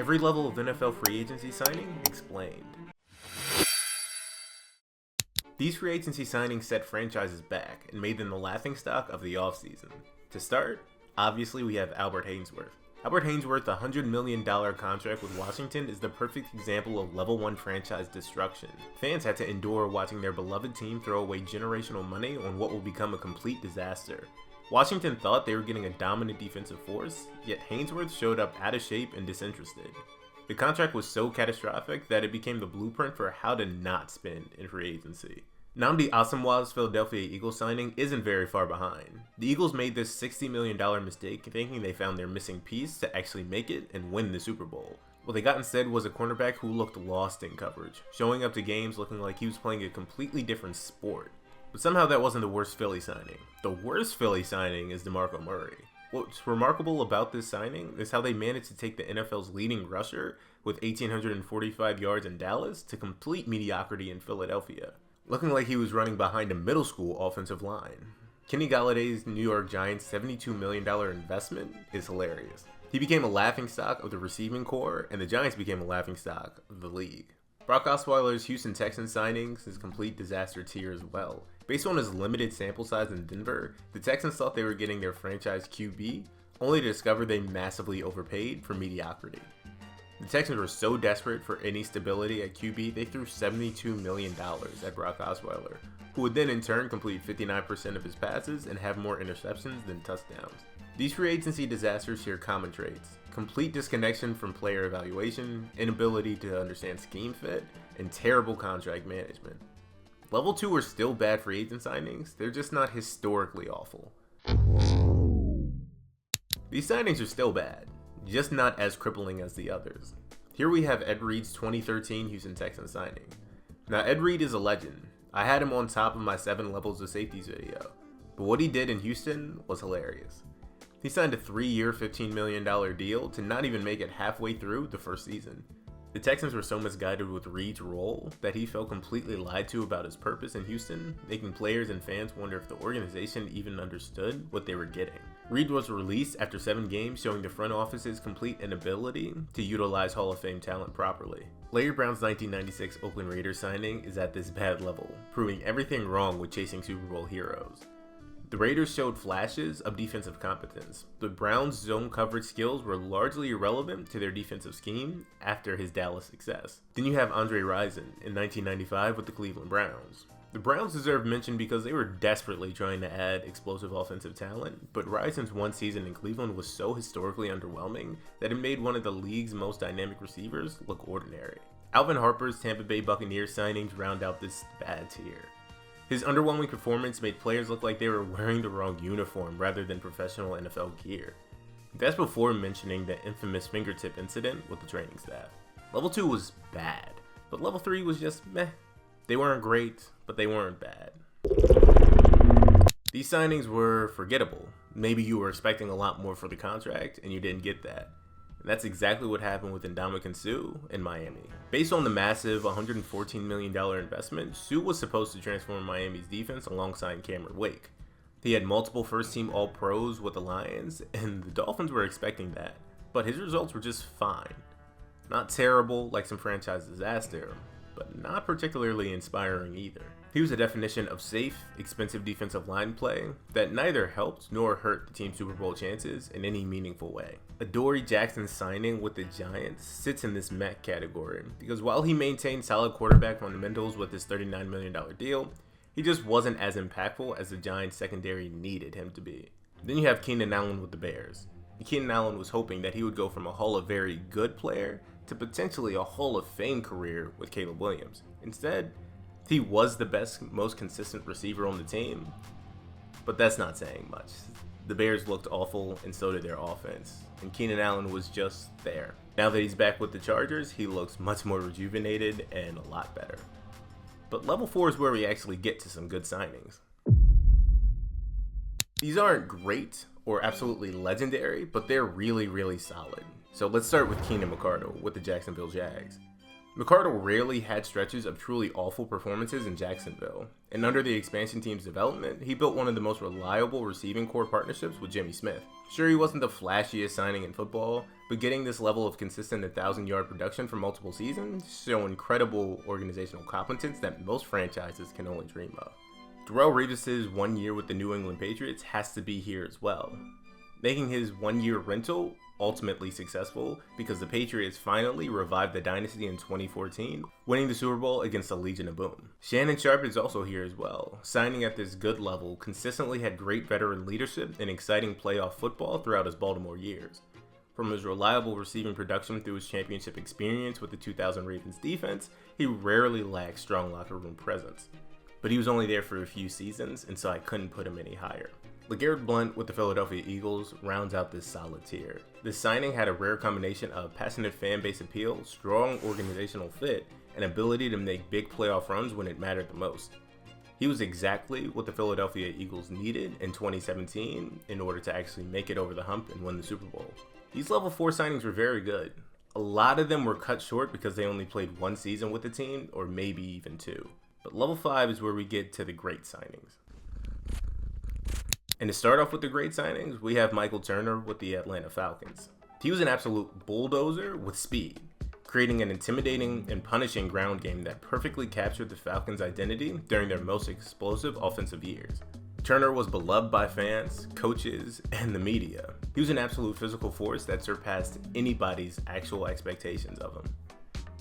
Every level of NFL free agency signing explained. These free agency signings set franchises back and made them the laughingstock of the offseason. To start, obviously we have Albert Haynesworth. Albert Haynesworth's $100 million contract with Washington is the perfect example of level 1 franchise destruction. Fans had to endure watching their beloved team throw away generational money on what will become a complete disaster. Washington thought they were getting a dominant defensive force, yet Haynesworth showed up out of shape and disinterested. The contract was so catastrophic that it became the blueprint for how to not spend in free agency. Nnamdi Asomugha's Philadelphia Eagles signing isn't very far behind. The Eagles made this $60 million mistake thinking they found their missing piece to actually make it and win the Super Bowl. What they got instead was a cornerback who looked lost in coverage, showing up to games looking like he was playing a completely different sport. But somehow that wasn't the worst Philly signing. The worst Philly signing is DeMarco Murray. What's remarkable about this signing is how they managed to take the NFL's leading rusher with 1,845 yards in Dallas to complete mediocrity in Philadelphia, looking like he was running behind a middle school offensive line. Kenny Galladay's New York Giants' $72 million investment is hilarious. He became a laughingstock of the receiving corps, and the Giants became a laughingstock of the league. Brock Osweiler's Houston Texans signings is a complete disaster tier as well. Based on his limited sample size in Denver, the Texans thought they were getting their franchise QB, only to discover they massively overpaid for mediocrity. The Texans were so desperate for any stability at QB, they threw $72 million at Brock Osweiler, who would then in turn complete 59% of his passes and have more interceptions than touchdowns. These free agency disasters share common traits: complete disconnection from player evaluation, inability to understand scheme fit, and terrible contract management. Level 2 are still bad free agent signings, they're just not historically awful. These signings are still bad, just not as crippling as the others. Here we have Ed Reed's 2013 Houston Texans signing. Now Ed Reed is a legend. I had him on top of my 7 levels of safeties video, but what he did in Houston was hilarious. He signed a 3-year, $15 million deal to not even make it halfway through the first season. The Texans were so misguided with Reed's role that he felt completely lied to about his purpose in Houston, making players and fans wonder if the organization even understood what they were getting. Reed was released after 7 games, showing the front office's complete inability to utilize Hall of Fame talent properly. Larry Brown's 1996 Oakland Raiders signing is at this bad level, proving everything wrong with chasing Super Bowl heroes. The Raiders showed flashes of defensive competence, but Brown's zone coverage skills were largely irrelevant to their defensive scheme after his Dallas success. Then you have Andre Rison in 1995 with the Cleveland Browns. The Browns deserve mention because they were desperately trying to add explosive offensive talent, but Rison's one season in Cleveland was so historically underwhelming that it made one of the league's most dynamic receivers look ordinary. Alvin Harper's Tampa Bay Buccaneers signings round out this bad tier. His underwhelming performance made players look like they were wearing the wrong uniform rather than professional NFL gear. That's before mentioning the infamous fingertip incident with the training staff. Level 2 was bad, but level 3 was just meh. They weren't great, but they weren't bad. These signings were forgettable. Maybe you were expecting a lot more for the contract and you didn't get that. And that's exactly what happened with Ndamukong Suh in Miami. Based on the massive $114 million investment, Suh was supposed to transform Miami's defense alongside Cameron Wake. He had multiple first-team All-Pros with the Lions, and the Dolphins were expecting that, but his results were just fine. Not terrible like some franchise disaster, but not particularly inspiring either. He was a definition of safe, expensive defensive line play that neither helped nor hurt the team's Super Bowl chances in any meaningful way. Adoree Jackson's signing with the Giants sits in this meh category because while he maintained solid quarterback fundamentals with his $39 million deal, he just wasn't as impactful as the Giants secondary needed him to be. Then you have Keenan Allen with the Bears. Keenan Allen was hoping that he would go from a Hall of Very Good player to potentially a Hall of Fame career with Caleb Williams. Instead, he was the best, most consistent receiver on the team, but that's not saying much. The Bears looked awful, and so did their offense, and Keenan Allen was just there. Now that he's back with the Chargers, he looks much more rejuvenated and a lot better. But level 4 is where we actually get to some good signings. These aren't great or absolutely legendary, but they're really, really solid. So let's start with Keenan McCardle with the Jacksonville Jags. McCardle rarely had stretches of truly awful performances in Jacksonville, and under the expansion team's development, he built one of the most reliable receiving core partnerships with Jimmy Smith. Sure, he wasn't the flashiest signing in football, but getting this level of consistent 1,000-yard production for multiple seasons show incredible organizational competence that most franchises can only dream of. Darrelle Revis's 1 year with the New England Patriots has to be here as well, making his 1 year rental ultimately successful because the Patriots finally revived the dynasty in 2014, winning the Super Bowl against the Legion of Boom. Shannon Sharpe is also here as well, signing at this good level, consistently had great veteran leadership and exciting playoff football throughout his Baltimore years. From his reliable receiving production through his championship experience with the 2000 Ravens defense, he rarely lacked strong locker room presence. But he was only there for a few seasons, and so I couldn't put him any higher. LeGarrette Blount with the Philadelphia Eagles rounds out this solid tier. This signing had a rare combination of passionate fan base appeal, strong organizational fit, and ability to make big playoff runs when it mattered the most. He was exactly what the Philadelphia Eagles needed in 2017 in order to actually make it over the hump and win the Super Bowl. These level 4 signings were very good. A lot of them were cut short because they only played 1 season with the team, or maybe even 2. But level 5 is where we get to the great signings. And to start off with the great signings, we have Michael Turner with the Atlanta Falcons. He was an absolute bulldozer with speed, creating an intimidating and punishing ground game that perfectly captured the Falcons' identity during their most explosive offensive years. Turner was beloved by fans, coaches, and the media. He was an absolute physical force that surpassed anybody's actual expectations of him.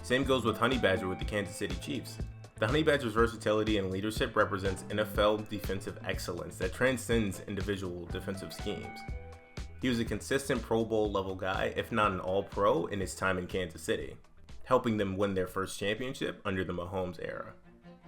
Same goes with Honey Badger with the Kansas City Chiefs. The Honey Badger's versatility and leadership represents NFL defensive excellence that transcends individual defensive schemes. He was a consistent Pro Bowl level guy, if not an All-Pro, in his time in Kansas City, helping them win their first championship under the Mahomes era.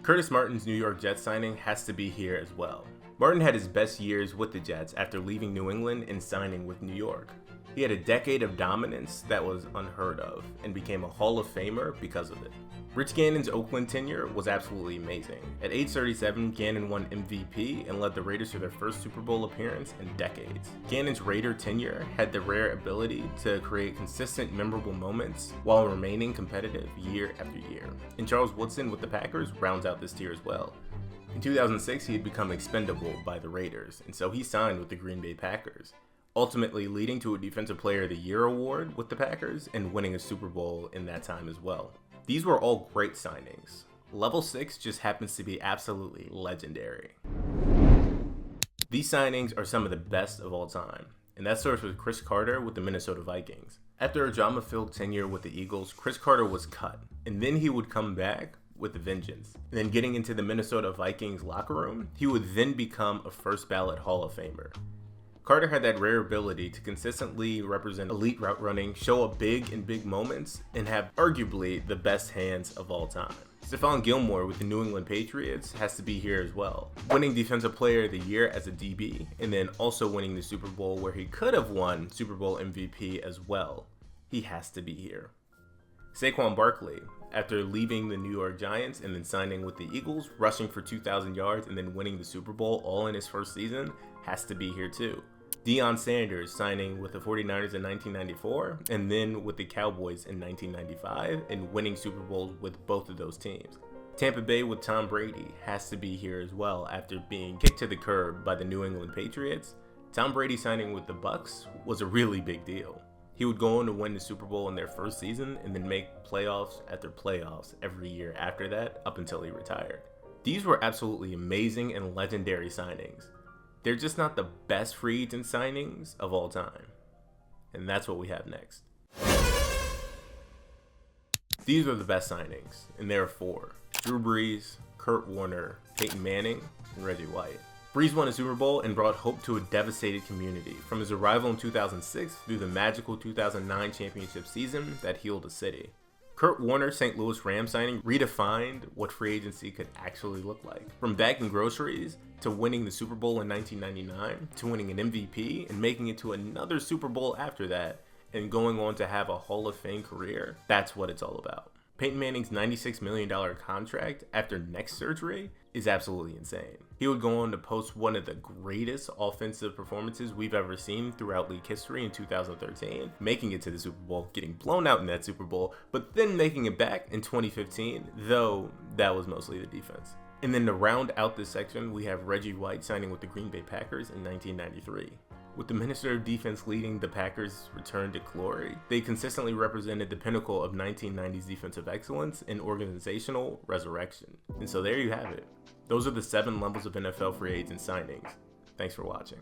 Curtis Martin's New York Jets signing has to be here as well. Martin had his best years with the Jets after leaving New England and signing with New York. He had a decade of dominance that was unheard of and became a Hall of Famer because of it. Rich Gannon's Oakland tenure was absolutely amazing. At age 37, Gannon won MVP and led the Raiders to their first Super Bowl appearance in decades. Gannon's Raider tenure had the rare ability to create consistent, memorable moments while remaining competitive year after year. And Charles Woodson with the Packers rounds out this tier as well. In 2006, he had become expendable by the Raiders, and so he signed with the Green Bay Packers, ultimately leading to a Defensive Player of the Year award with the Packers and winning a Super Bowl in that time as well. These were all great signings. Level 6 just happens to be absolutely legendary. These signings are some of the best of all time, and that starts with Chris Carter with the Minnesota Vikings. After a drama-filled tenure with the Eagles, Chris Carter was cut, and then he would come back with a vengeance. And then getting into the Minnesota Vikings locker room, he would then become a first ballot Hall of Famer. Carter had that rare ability to consistently represent elite route running, show up big in big moments, and have arguably the best hands of all time. Stephon Gilmore with the New England Patriots has to be here as well, winning Defensive Player of the Year as a DB, and then also winning the Super Bowl where he could have won Super Bowl MVP as well. He has to be here. Saquon Barkley, after leaving the New York Giants and then signing with the Eagles, rushing for 2,000 yards and then winning the Super Bowl all in his first season, has to be here too. Deion Sanders signing with the 49ers in 1994 and then with the Cowboys in 1995 and winning Super Bowls with both of those teams. Tampa Bay with Tom Brady has to be here as well after being kicked to the curb by the New England Patriots. Tom Brady signing with the Bucs was a really big deal. He would go on to win the Super Bowl in their first season and then make playoffs after playoffs every year after that up until he retired. These were absolutely amazing and legendary signings. They're just not the best free agent signings of all time. And that's what we have next. These are the best signings, and there are 4. Drew Brees, Kurt Warner, Peyton Manning, and Reggie White. Brees won a Super Bowl and brought hope to a devastated community from his arrival in 2006 through the magical 2009 championship season that healed the city. Kurt Warner's St. Louis Rams signing redefined what free agency could actually look like. From bagging groceries to winning the Super Bowl in 1999 to winning an MVP and making it to another Super Bowl after that and going on to have a Hall of Fame career, that's what it's all about. Peyton Manning's $96 million contract after neck surgery is absolutely insane. He would go on to post one of the greatest offensive performances we've ever seen throughout league history in 2013, making it to the Super Bowl, getting blown out in that Super Bowl, but then making it back in 2015, though that was mostly the defense. And then to round out this section, we have Reggie White signing with the Green Bay Packers in 1993. With the Minister of Defense leading the Packers' return to glory, they consistently represented the pinnacle of 1990s defensive excellence and organizational resurrection. And so there you have it. Those are the 7 levels of NFL free agent signings. Thanks for watching.